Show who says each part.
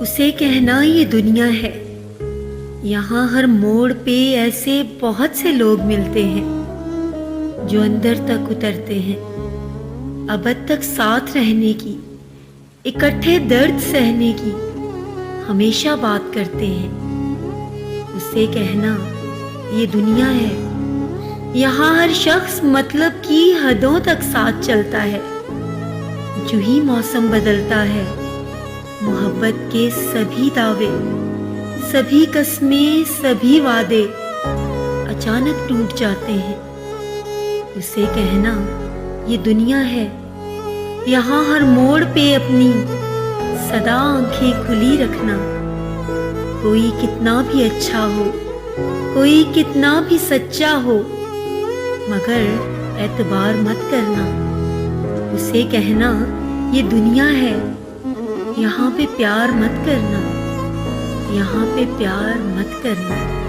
Speaker 1: اسے کہنا یہ دنیا ہے، یہاں ہر موڑ پہ ایسے بہت سے لوگ ملتے ہیں جو اندر تک اترتے ہیں، ابد تک ساتھ رہنے کی، اکٹھے درد سہنے کی ہمیشہ بات کرتے ہیں۔ اسے کہنا یہ دنیا ہے، یہاں ہر شخص مطلب کی حدوں تک ساتھ چلتا ہے۔ جو ہی موسم بدلتا ہے، محبت کے سبھی دعوے، سبھی قسمیں، سبھی وعدے اچانک ٹوٹ جاتے ہیں۔ اسے کہنا یہ دنیا ہے، یہاں ہر موڑ پہ اپنی سدا آنکھیں کھلی رکھنا۔ کوئی کتنا بھی اچھا ہو، کوئی کتنا بھی سچا ہو، مگر اعتبار مت کرنا۔ اسے کہنا یہ دنیا ہے، یہاں پہ پیار مت کرنا، یہاں پہ پیار مت کرنا۔